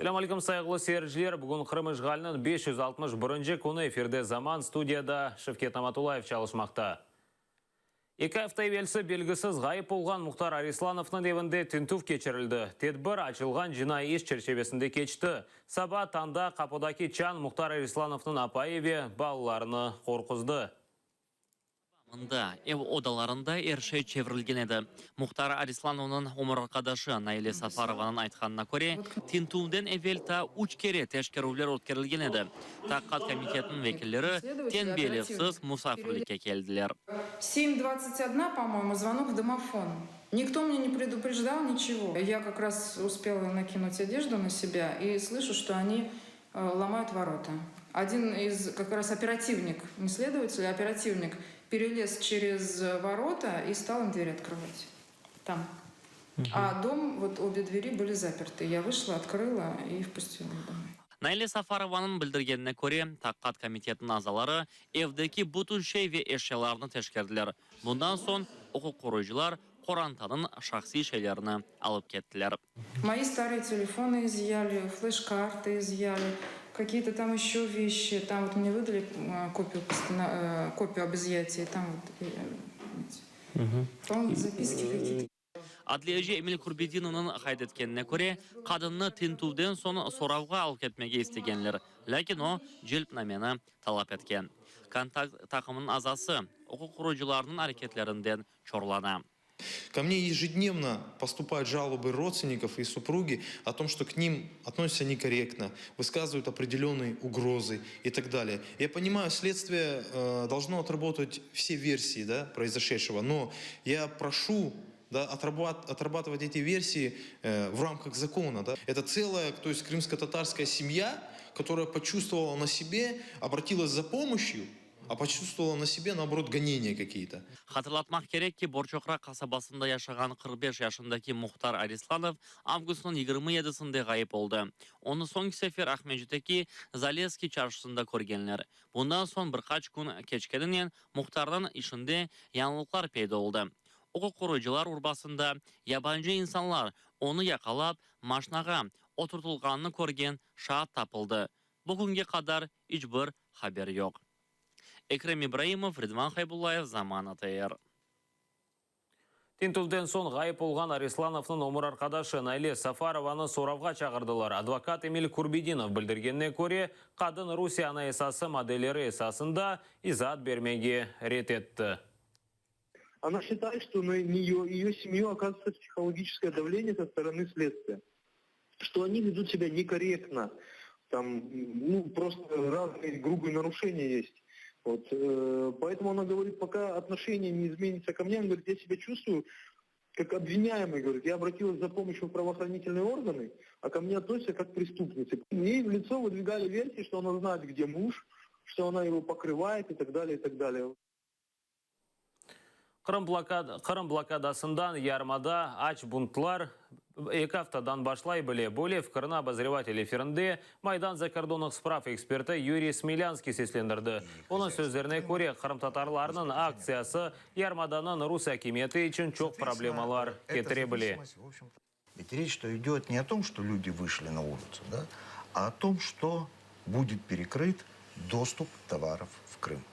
Сәлем алейкум, сайғылы серіжілер. Бүгін Қырым işğalının 561 күні эфирде Заман студияда Шевкет Аматулаев çalışмақта. 2 hafta evvelsi belgisiz ғайып болған Мұхтар Арислановның evinde тінтув кечірілді. Тедбір açılған жинай еш черчевесінде кечті. Саба танда қапыдаки чан Мұхтар Арислановның апайеве балаларыны қорқызды. Ev odalarında erşey çevrilgen edi. Muhtar Arislanov'un umur arkadaşı Naile Safarovan'ın aytkanına göre tintuvden evvel ta 3 kere teşkeruvler o'tkirilgen edi. Taqqat komitetinin vekilleri ten belirsiz musafirlikке keldiler. 7:21, по-моему, звонок в домофон. Никто меня не предупреждал, ничего. Я как раз успела накинуть одежду на себя и слышу, что они ломают ворота. Один из, как раз оперативник, не следователь, а оперативник, перелез через ворота и стал им дверь открывать. Там. А дом, вот обе двери были заперты. Я вышла, открыла и впустила их домой. Naile Safarovan'ın bildirgenine göre Taqqat komitetinin azaları evdeki bütün şey ve eşyalarını teşkerdiler. Bundan son hukuk koruyucular Korantanın şahsi şeylerini alıp kettiler. Мои старые телефоны изъяли, флеш-карты изъяли, какие-то там еще вещи. Там вот мне выдали копию об изъятии. Там вот записки какие-то. Adliyeci Emil Kurbedinov'un haydetkenine göre kadını tintuvden sonra soravga alıp ketmege istegenler. Lakin o jelpnameni talap etken. Kontakt takımının azası hukuk kurucularının hareketlerinden çorlana. Ко мне ежедневно поступают жалобы родственников и супруги о том, что к ним относятся некорректно, высказывают определенные угрозы и так далее. Я понимаю, следствие должно отработать все версии, да, произошедшего, но я прошу, да, отрабатывать эти версии в рамках закона. Да. Это целая, то есть крымско-татарская семья, которая почувствовала на себе, обратилась за помощью, а почувствовала на себе, наоборот, гонения какие-то. Hatırlatmak gerek ki Borçokra kasabasında yaşayan 45 yaşındaki Muhtar Arislanov avgustun 27'sinde gayip oldu. Onu son sefer Ahmedjut'taki Zaleski çarşısında görgenler. Bundan son birkaç gün keçkeden Muhtar'dan işinde yanlılıklar peyda oldu. Hukuk koruyucular urbasında yabancı insanlar onu yakalap maşnağa oturtulganını görgen şahit tapıldı. Bugünkü kadar hiçbir haber yok. Ekrem İbrahimov, Ridvan Хайбуллаев, Zaman ATR. Тинтувден сон ғайып болған Арислановның умыр арқадашы Наиле Сафарованы соравға чағырдылар. Адвокат Эмиль Курбединов білдіргеніне көре, қадын Русия анайсасы моделері esasында изат бермеге рет етті. Она считает, что на ее семью оказывается психологическое давление со стороны следствия. Что они ведут себя некорректно. Там, просто разные грубые нарушения есть. Вот, поэтому она говорит, пока отношение не изменится ко мне, она говорит, я себя чувствую как обвиняемый, говорит, я обратилась за помощью в правоохранительные органы, а ко мне относятся как к преступнице. Ей в лицо выдвигали версии, что она знает, где муж, что она его покрывает и так далее, и так далее. Қырым блокадасындан ярмада ач бунтлар 2 haftadan башлай біле. Более вкірна обозреватель эфирінде Майдан закордонных справ эксперті Юрий Смелянский сеслендірді. Оның сөздеріне көре Қырым татарларының акциясы ярмаданын Рус әкиметі үшін çok проблемалар кетіре біле. Ведь речь идет не о том, что люди вышли на улицу, да, а о том, что будет перекрыт доступ товаров в Крым.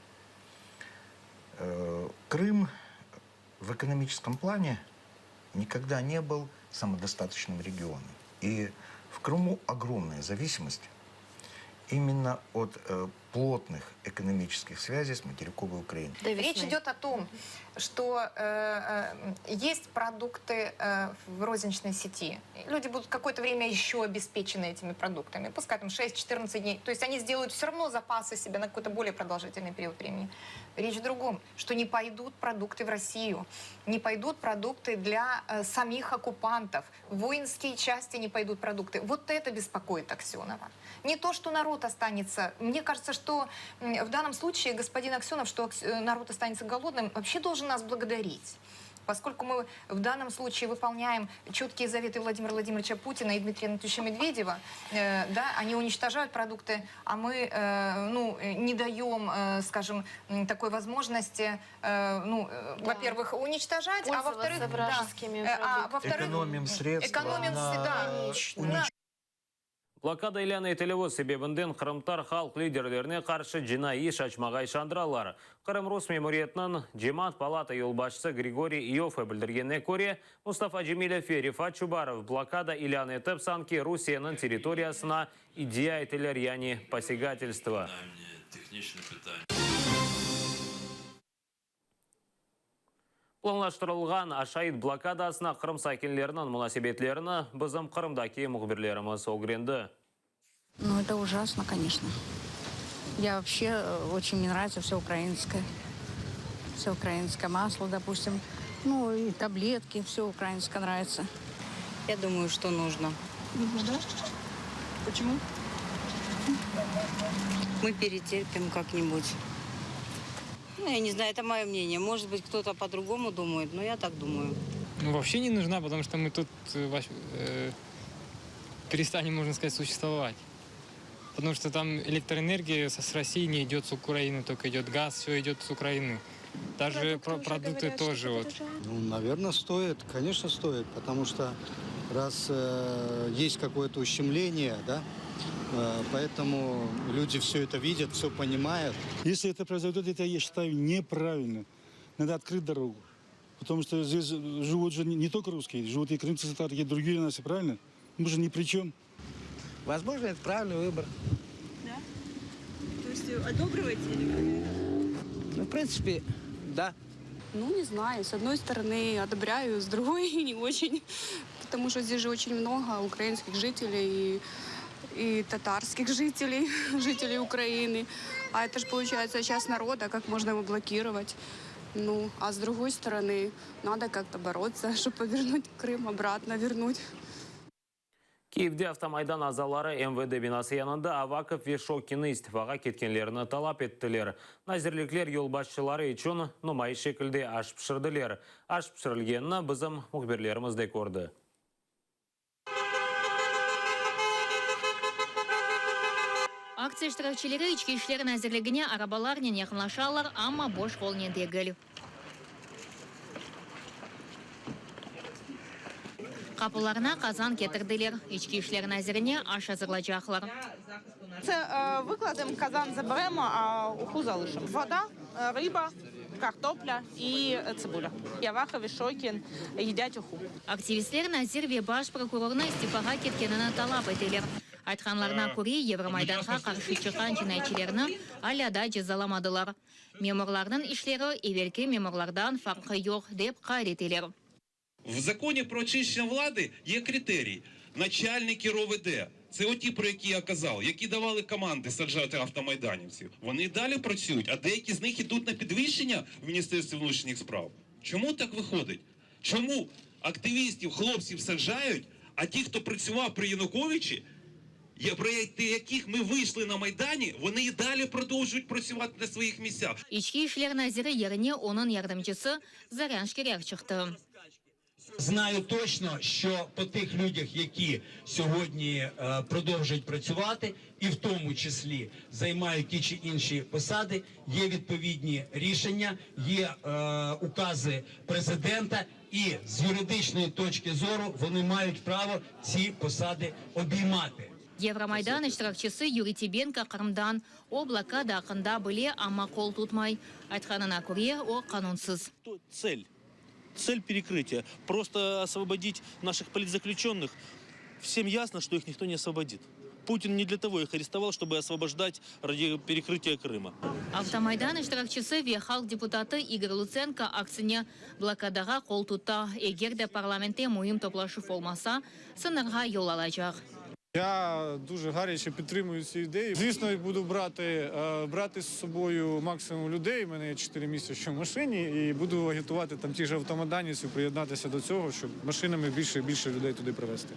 Крым в экономическом плане никогда не был самодостаточным регионом. И в Крыму огромная зависимость именно от плотных экономических связей с материковой Украиной. Речь идет о том, что есть продукты в розничной сети. Люди будут какое-то время еще обеспечены этими продуктами. Пускай там 6-14 дней. То есть они сделают все равно запасы себе на какой-то более продолжительный период времени. Речь в другом, что не пойдут продукты в Россию. Не пойдут продукты для самих оккупантов. В воинские части не пойдут продукты. Вот это беспокоит Аксенова. Не то, что народ останется. Мне кажется, что в данном случае господин Аксенов, что народ останется голодным, вообще должен нас благодарить. Поскольку мы в данном случае выполняем четкие заветы Владимира Владимировича Путина и Дмитрия Анатольевича Медведева, да, они уничтожают продукты, а мы не даем, скажем, такой возможности, во-первых, уничтожать, а во-вторых, экономим средства на Блокада иланы етелеуі себебінден Қырымтар халық лидерлеріне қаршы жинайы шачмағай шандралар. Қырым Рус мемориетінің Жемат палата елбашысы Григорий Иофе білдіргенне көре, Мустафа Джемилев и Рифат Чубаров блокада иланы етіп санки Русияның территориясына идея етелер, яғни посягательство. Планлаштырылған ашайт блокадасына Қырым сакинлерінің мұнасебетлеріні бізім Қырымдаки мұхбірлеріміз огренді. Ну, это ужасно, конечно. Я вообще, очень мне нравится все украинское. Все украинское масло, допустим. Ну, и таблетки, все украинское нравится. Я думаю, что нужно. Да? Почему? Мы перетерпим как-нибудь. Ну, я не знаю, это мое мнение. Может быть, кто-то по-другому думает, но я так думаю. Ну, вообще не нужна, потому что мы тут перестанем, можно сказать, существовать. Потому что там электроэнергия с России не идет с Украины, только идет газ, все идет с Украины. Даже продукты тоже. Вот. Ну, наверное, стоит, конечно, стоит, потому что раз есть какое-то ущемление, да, поэтому люди все это видят, все понимают. Если это произойдет, это, я считаю, неправильно. Надо открыть дорогу. Потому что здесь живут же не только русские, живут и крымцы, татары, и другие нации, правильно? Мы же ни при чем. Возможно, это правильный выбор. Да? То есть одобрываете или как? Ну, в принципе, да. Ну, не знаю. С одной стороны одобряю, с другой не очень. Потому что здесь же очень много украинских жителей и татарских жителей, жителей Украины. А это же получается часть народа, как можно его блокировать? Ну, а с другой стороны, надо как-то бороться, чтобы повернуть Крым обратно, вернуть. Киевде автомайдан азалары МВД бинасы янында Аваков ve Шокин истифаға кеткенлеріні талап еттілер. Назирліклер елбасшылары үшін нұмай шекілде аш пішірділер. Аш пішірілгенні бізім мұхберлерімізде көрді. Акция штрафчылары içki işlerin әзірлігіне арабаларнен яқынлашалар, амма бош қолне дегіл. Қапыларына қазан кетірділер. Içki işlerin әзіріне аш hazırlayacaklar. Це викладемо, казан заберемо, а уху залишимо. Вода, риба, картопля і цибуля. Аваков і Шокин їдять уху. Активистлер Назир ve баш прокурорны истифаға кеткенini талап етелер. Айтқанларына көре Евромайданға қаршы шыққан жинайчылерні аляда жазаламадылар. Меморлардың ішлері евелкі меморлардан фарқы жоқ деп қайретелер. В законі про очищення влади є критерії. Начальники РОВД. Це оті, про які я казав, які давали команди саджати автомайданівців. Вони далі працюють, а деякі з них ідуть на підвищення в Міністерстві внутрішніх справ. Чому так виходить? Чому активістів, хлопців саджають, а ті, хто працював при Януковичі, проти яких ми вийшли на Майдані, вони і далі продовжують працювати на своїх місцях. İçki işler Naziri yerine onun yardımcısı Zaryan Şkerek çıktı. Знаю точно, що по тих людях, які сьогодні продовжують працювати, і в тому числі займають ті чи інші посади, є відповідні рішення, є укази президента, і з юридичної точки зору вони мають право ці посади обіймати. Евромайдан iştirakçısı Юрий Тибенко Қырымдан о блокада ақында біле, амма қол тұтмай. Айтқанына көре, о қанунсыз. Цель перекрытия – просто освободить наших политзаключенных. Всем ясно, что их никто не освободит. Путин не для того их арестовал, чтобы освобождать ради перекрытия Крыма. Автомайдан iştirakçısı ve halk депутаты Игорь Луценко акцияне блокадаға қол тұтта. Егер де парламентте мойым топлашып olmasa, сынырға yol alacak. Я дуже гаряче підтримую цю ідею. Звісно, буду брати з собою максимум людей. У мене є 4 місця ще в машині. І буду агітувати там ті ж автомайданівців приєднатися до цього, щоб машинами більше і більше людей туди привезти.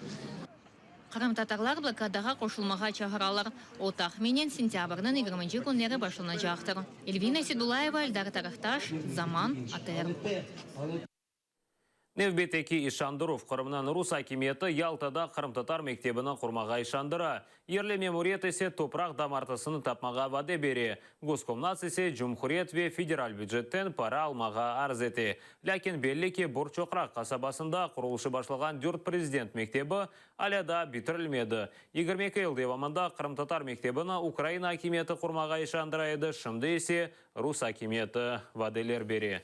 Қырым татарлар блокадаға қошылмаға чағыралар. О тахменен сентябрның 20 күнлері башланacaqtır. Эльвина Седулаева, Эльдар Тарахташ, Zaman, АТР. Невбетеки Ишандыров Қырымнан Рус акиметі Ялтада Қырым-татар мектебінің құрмаға Ишандыра. Ерлі мемориет есе топрақ дамартысыны тапмаға ваде бере. Госкомнат есе Жұмхурет ве федераль бюджеттен пара алмаға арз еті. Ләкин беллеке Борчоқрақ қасабасында құрылышы башылған дүрт президент мектебі аляда бітірілмеді. 22 ел девамында Қырым-татар мектебіні Украина акиметі құрмаға Ишандыра еді. Шымды есе Рус акиметі ваделер бере.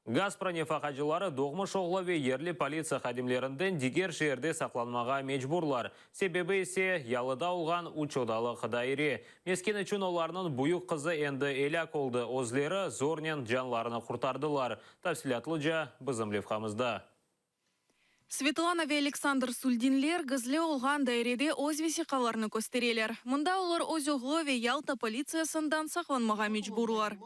Газпро нефақачылары доғмы шоғлы ерлі полиция қадимлерінден дигер жерде сақланмаға мечбурлар. Себебі есе ялыда олған учодалы қыдайре. Мескен үшін оларының бұйық қызы енді еляк олды. Озлері зорнен жанларыны құртардылар. Тәпсілатлыжа бізім левқамызда. Светлана ве Александр Сульдинлер гызле олған дайреде өз весиқаларны көстерелер. Мұнда олар өз оғлы Ялта полициясындан сақланмаға мечбурлар.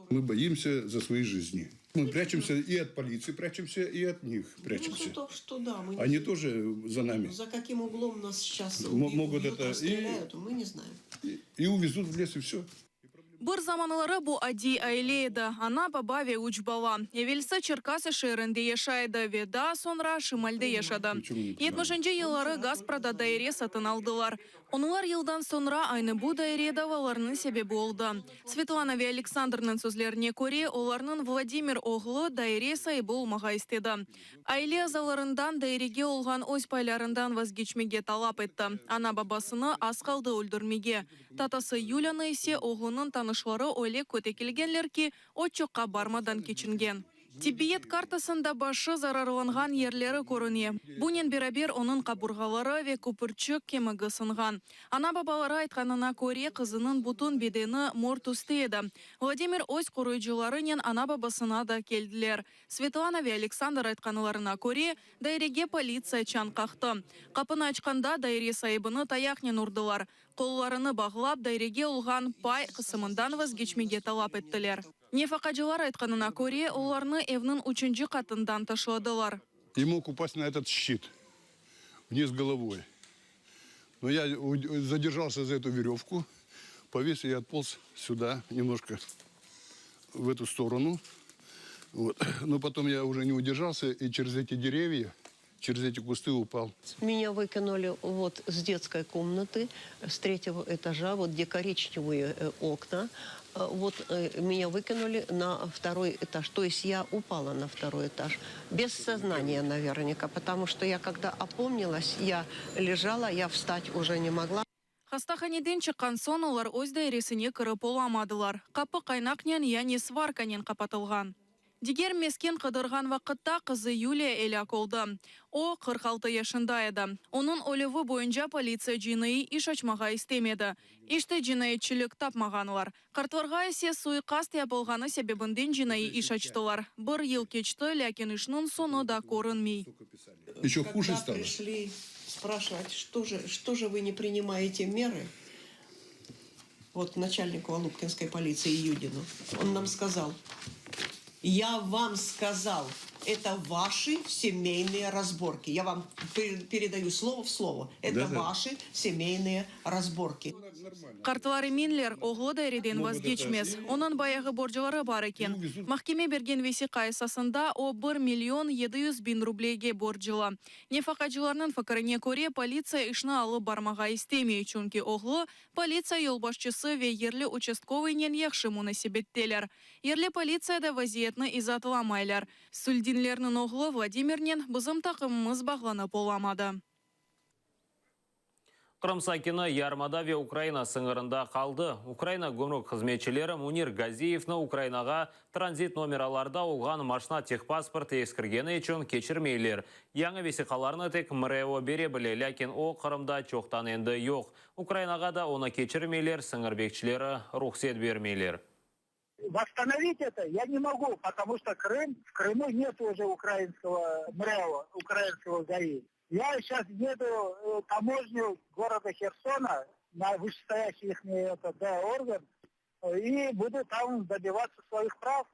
Мы боимся за свои жизни. Мы прячемся и от полиции, прячемся и от них прячемся. Что да, мы Они тоже за нами. За каким углом нас сейчас могут убьют, это расстреляют, мы не знаем. И увезут в лес, и все. Бір заманылары бұ ади айлейді. Ана баба ве уч бала. Евелсі Черкасы шерінде ешайды. Веда sonra Шимальде ешады. 70-ші еллары Газпрода дайре сатын алдылар. Онылар елдан sonra айны бұ дайре даваларының себебі олды. Светлана ве Александрның сөзлеріне көре, оларның Владимир оғлы дайре сайбы олмаға істеді. Айле азаларından дайреге олған өз пайларından вазгечмеге талап етті. Ана бабасыны асқалды өлдірмеге. Татасы Юляны есе оғлының танышлары ойле көтекелгенлер ки отчоққа бармадан кечінген. Тибет картасында башы зарарланған ерлері көріне. Бұнен берабер оның қабырғалары ве көпірчік кемігі сынған. Ана бабалары айтқанына көре қызының бұтын бедені мор түсті еді. Владимир өз қоройжыларынен ана бабасына да келділер. Светлана ве Александр айтқаныларына көре дайреге полиция чан қақты. Қапыны açқанда дайре сайыбыны таяқнен ұрдылар. Қолларыны бағылап дайреге ұлған пай қысымындан вазгечмеге талап еттілер. Нефақачылар айтқанына көре, оларны евнің 3-ші қатындан ташладылар. И мог упасть на этот щит вниз головой. Но я задержался за эту веревку, повис и отполз сюда, немножко в эту сторону. Вот. Но потом я уже не удержался и через эти деревья, через эти кусты упал. Меня выкинули вот с детской комнаты, с 3-го этажа, вот где коричневые окна. Вот меня выкинули на 2-й этаж. То есть я упала на 2-й этаж. Без сознания наверняка, потому что я когда опомнилась, я лежала, я встать уже не могла. Хастаханеден чыққан сон олар өз дайресіне кіріп оламадылар. Қапы қайнақнен, яғни сварканен қапатылған. Дигер мескен қыдырған вақытта қызы Юлия еляк олды. О 46 yaşында еді. Оның өліві бойынша полиция жинайы иш açмаға істемеді. Ішті жинайетчілік тапмағанылар. Қартларға есе суйқаст yapılғаны себебінден жинайы иш açтылар. Бір ел кечті, ләкин ішінің соны да көрінмей. Еще хуже стало. Пришли спрашивать, что же вы не принимаете меры? Вот начальнику Алупкинской полиции Юдину. Он нам сказал: я вам сказал, это ваши семейные разборки. Я вам передаю слово в слово. Это ваши семейные разборки. Қартлары Минлер оғлы дайреден вазгечмес. Оның баяғы боржылары бар екен. Махкеме берген весиқа esasында о 1,700,000 рублейге боржылы. Нефақачыларының факарыне көре полиция ішіні алып бармаға істемей. Чүнки оғлы полиция елбашчысы ве ерлі участковыйнен яқшы мұнасебеттелер. Ерлі полицияда вазиетні изатыламайлар. Сүлдинлерінің оғлы Владимирнен бізім тақымымыз бағланып оламады. Қырым сакины Ярмада ве Украина сыңырында қалды. Украина гомрук қызметшілері Мунир Газиевны Украинаға транзит номераларда олған машина техпаспорт ескіргені үшін кечірмейлер. Яңы весиқаларны тек МРЭО бере біле, ләкин о Қырымда чоқтан енді жоқ. Украинаға да оны кечірмейлер, сыңырбекшілері рұқсет бермейлер. Восстановить это я не могу, потому что в Крыму нет уже украинского МРЭО, украинского ГАИ. Я сейчас еду таможню города Херсона на вышестоящий их орган и буду там добиваться своих прав.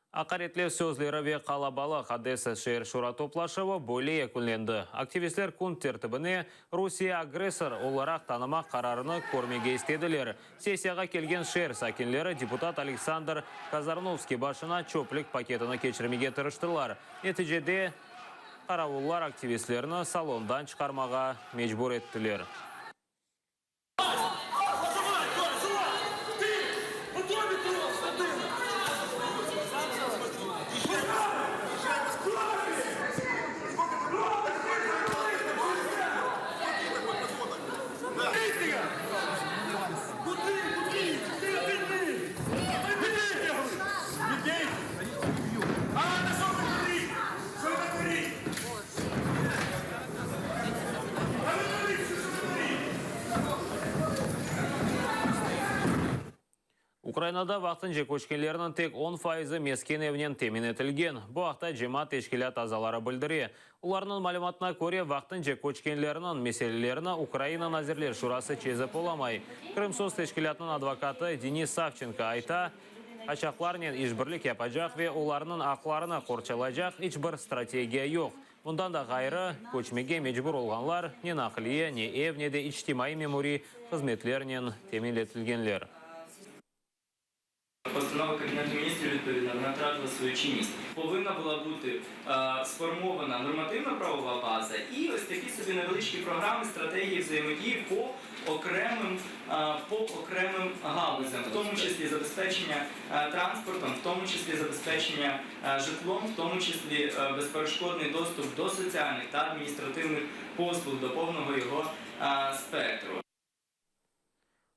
Ақаретлер сөзлері ве қалабалы Одесса шер шура топлашығы бөлі екінленді. Активистер күн тертібіне Русия агрессор оларақ танымақ қарарыны көрмеге істеділер. Сессияға келген шер сакинлері депутат Александр Казарновский башына чөплік пакетіні кечірмеге тырыштылар. Нәтижеде қарауыллар активистлеріні салондан шығармаға мejbur еттілер. Украинада вақтын же көшкенлерінің тек 10% мескен евнен темен етілген. Бұл ақта жема тешкілят азалары білдіре. Оларының малыматына көре вақтын же көшкенлерінің меселелеріні Украина назірлер шурасы чезіп оламай. Крымсоз тешкілятының адвокаты Денис Савченко айта, ачақларнен ишбірлік япажақ ве оларының ақларына қорчалажақ ичбір стратегия жоқ. Мұндан да ғайры көчмеге мejbur олғанлар не нақлие, не ев, не де ичтимай мемори қызметлерінен теменлетілгенлер. Постанова Кабінету міністрів відповідно вона втратила свою чинність. Повинна була бути сформована нормативно-правова база і ось такі собі невеличкі програми, стратегії взаємодії по окремим галузям, в тому числі забезпечення транспортом, в тому числі забезпечення житлом, в тому числі безперешкодний доступ до соціальних та адміністративних послуг, до повного його спектру.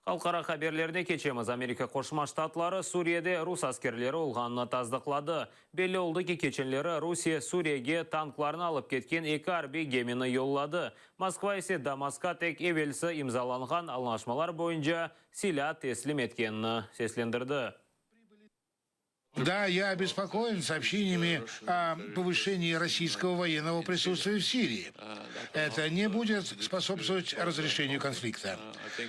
Халқара хаберлеріне кечеміз. Америка Қошма Штатлары Сурияде рус аскерлері олғанына таздықлады. Белі олды ки кеченлері Русия Сурияге танкларын алып кеткен екі арби гемені йоллады. Москва есе Дамасқа тек евелсі имзаланған алынашмалар бойынша силя теслим еткенін сеслендірді. Да, я обеспокоен сообщениями о повышении российского военного присутствия в Сирии. Это не будет способствовать разрешению конфликта.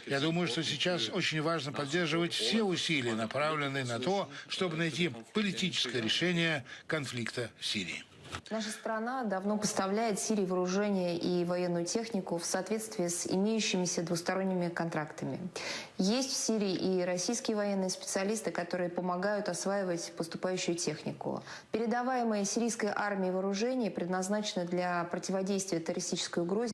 Я думаю, что сейчас очень важно поддерживать все усилия, направленные на то, чтобы найти политическое решение конфликта в Сирии. Наша страна давно поставляет Сирии вооружение и военную технику в соответствии с имеющимися двусторонними контрактами. Есть в Сирии и российские военные специалисты, которые помогают осваивать поступающую технику. Передаваемые сирийской армией вооружения предназначены для противодействия террористической угрозе.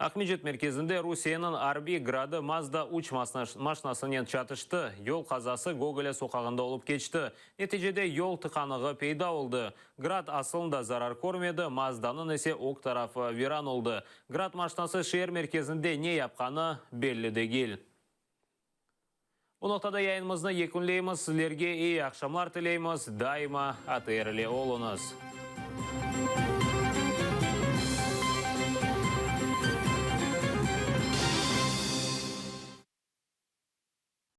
Ахмеджет мерkezінде Русияның Арби грады Мазда уч машинасымен чатышты. Yol қазасы Гоголя соқағында олып кечті. Нәтижеде yol тықанығы пейда олды. Град асылында зарар көрмеді, Мазданың есе оқ тарафы виран олды. Град машинасы шер мерkezінде не япқаны белі дегел. Бұл ноқтада яйынымызны екінлейміз, сіздерге ей ақшамлар тілейміз, дайыма атырле олыңыз.